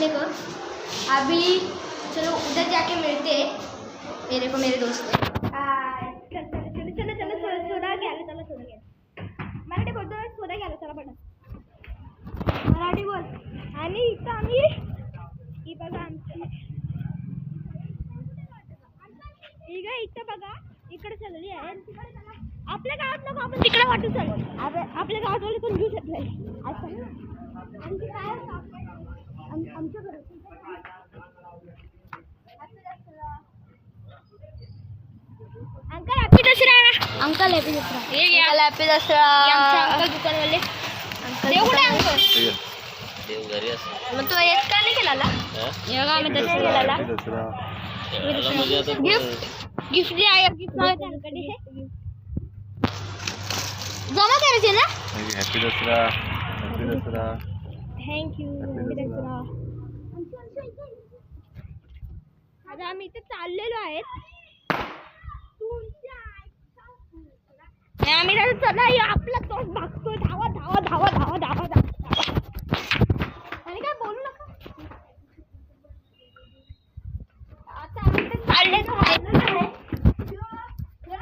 देखने को। अभी चलो उधर जाके मिलते हैं। ये देखो मेरे दोस्त सोडा घ्यायला चला, सोडा घ्या। मराठी बोलतो, सोडा घ्यायला चला पडा, मराठी बोल। आणि इथं आम्ही ही बघा आमचं इथं बघा, इकडे चालली आहे। आपल्या गावात नको, आपण तिकडे वाटू चल। आपल्या गावात वाले पण घेऊ शकतो आमच्या घरात uncle happy Dasara. Uncle happy Dasara. Uncle happy Dasara. Uncle दुकानवाले देव कुठे अंकल? देव घरी असतो। मग तू येत का नाही केला? आम्ही दसरा केला। गिफ्ट दे आया, गिफ्ट मागायचं अंकल हे जमा करायचे ना। Happy Dussehra, happy Dussehra, thank you, happy Dussehra. आता आम्ही इथे चाललेलो आहेत। आम्ही चला, आपला तोच भागतोय, धावा धावा धावा धावा धावा धावा। आणि काय बोलू नका। आता आम्ही तर चाललेलो आहे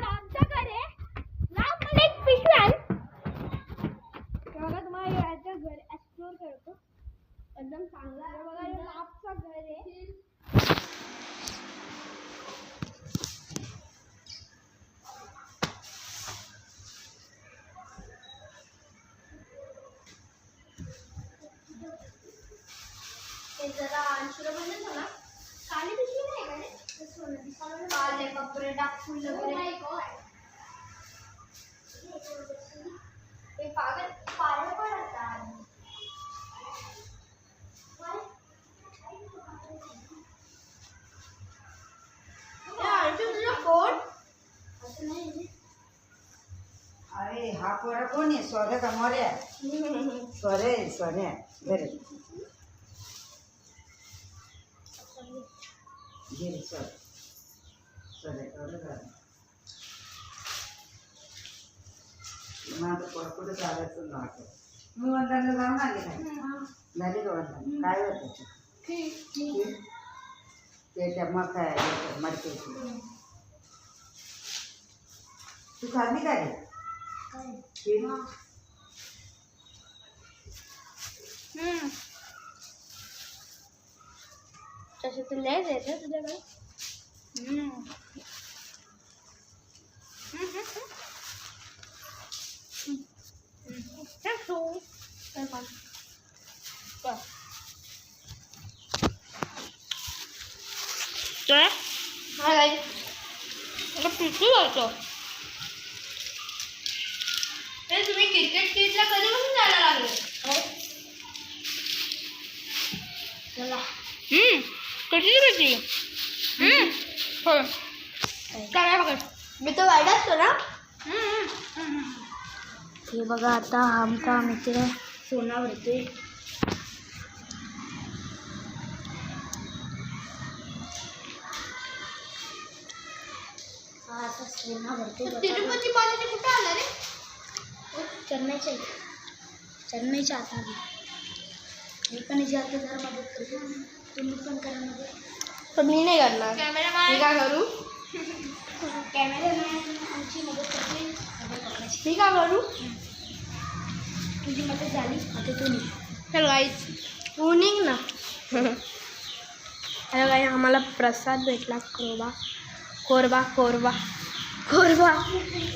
आमच्याकडे मला एक पिशव्यान बघा, तुम्हाला याचं घर एक्सप्लोर करतो, एकदम चांगला आहे बघा। हे लाभचं घर आहे। जरा अंशुला बंद झाला, काली पिशवी नाही का रे? काले कपडे टाकून वगैरे ते पागल पारं पडतात। तुझा कोट असं नाही। अरे हा पोरा कोण आहे? सोन्या का मोऱ्या? सोन्या, सोन्या घरी गेली सोन्या माझं पोर कुठं चालायचं ना वाटत। मी वंदाला जाऊन आले काय? झाली का वंदन? काय होतं ते त्या मका मडक्याची तू खाल्ली काय? तसे तू लय देते तुझ्याकडे। तुम्ही क्रिकेट किटला कधीपासून जायला लागले? चला कशी कशी हो काय बघा, मी तो वाईट असतो ना। हे बघा, आता आमचा मित्र सोना भरतोय। आता सोना भरतोय। तिरुपती बालाजी कुठं आला रे? चेन्नईच्या आता मी पण जाते, जरा मदत करतो। तुम्ही पण करा मदत। पण मी नाही करणार। मी काय करू? कॅमेरामॅन आमची मदत करते। मी काय करू? तुझी मदत झाली, आता तू निघ। चल गाईस, तू निघ ना। हॅलो गाई, आम्हाला प्रसाद भेटला। कोरबा कोरबा कोरबा कोरबा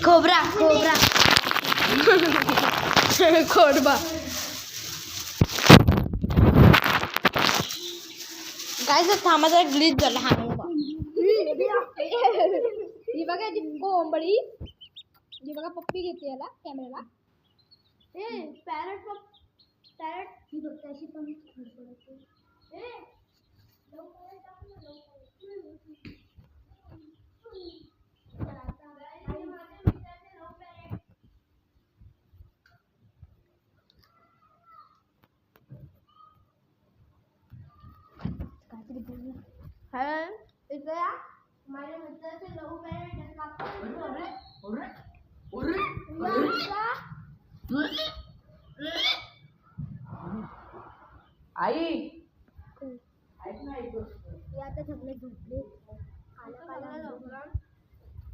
खोबरा खोबरा कोरबा। काय सर थांबाचा ग्लिच झाला। हा ही बघा, ती कोंबडी जी बघा पप्पी घेते याला कॅमेराला। पॅरट पॅरट ही बघ त्याची पण इथं या, माझ्या मित्राचे 9 पॅरेट आई हे आता सगळे झोपले.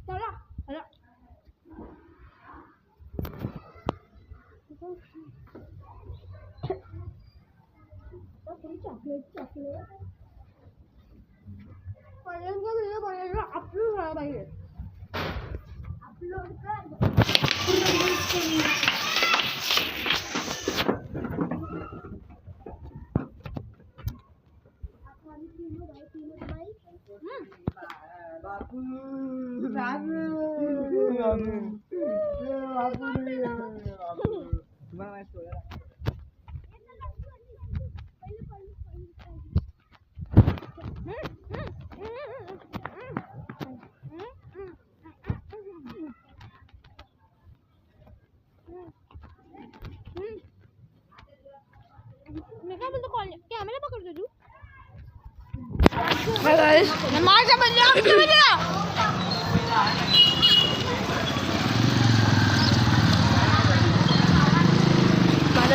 चला चला. चॉकलेट चॉकलेट पहिल्यांदा व्हिडिओ बनायला अपलोड व्हायला पाहिजे. अपलोड मी काय बोलतो कॅमेरा पकडतो तू. माझ्या माझा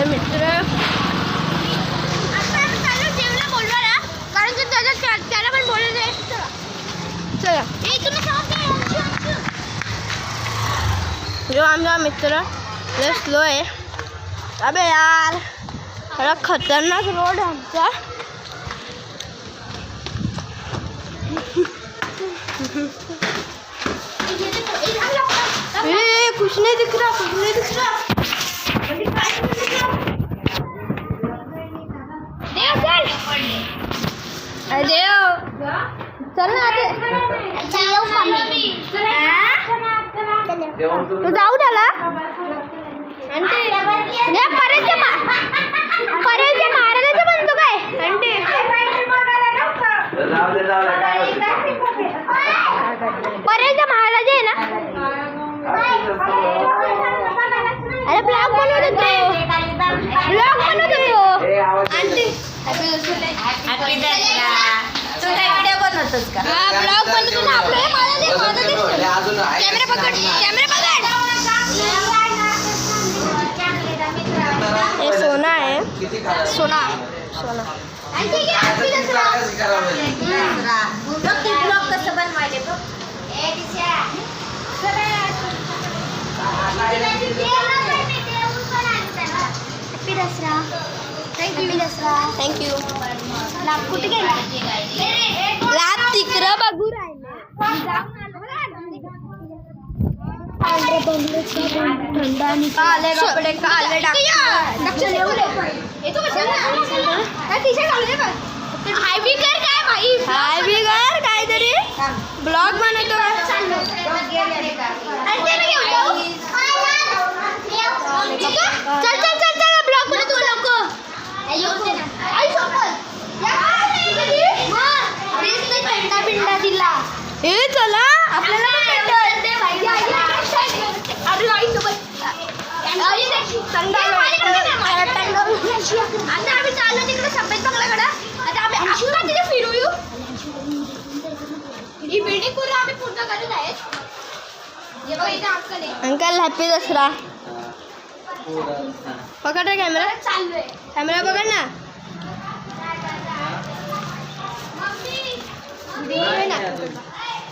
मित्र जेवला बोललो ना कारण की त्याला पण बोलायचं. चला जो आमचा मित्र लय स्लो आहे. अबे यार थोडा खतरनाक रोड है आमचा. कुछ नहीं दिख रहा, कुछ नहीं दिख रहा. चल ना तू जाऊ त्याला पर्यंत महाराजाचं म्हणतो काय पर्यंत महाराज आहे ना. अरे ब्लॉग बनवत होतो तू काय व्हिडिओ बनवतोस का? ब्लॉग बनवतो ना आपलं. कॅमेरा पकड कॅमेरा पकड. हे सोना आहे. सोना सोना ब्लॉग कसं बनवायले बघ. थँक्यू. कुठे गेला लाभ तिकडं बघू राहिले. काले कपडे काले हाय बिगर काय भाई हाय बिगर काहीतरी ब्लॉग बनवतो. चल चल चल चल ब्लॉग बनवतो लोक. पिंडा दिला हे चला आपल्याला आता आम्ही चाललो तिकडे सफेद बंगल्याकडे. आता आम्ही अख्खा तिथे फिरू. ही बिल्डिंग पूर्ण आम्ही पूर्ण करत आहे. Uncle happy Dussehra. पकड रे कॅमेरा. चाललोय कॅमेरा पकड ना.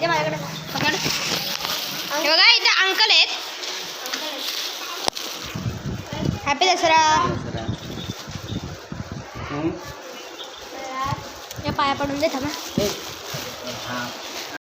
माझ्याकडे पकड. हे बघा इथे अंकल आहेत. हॅपी दसरा. या पाया पडून दे थांबा.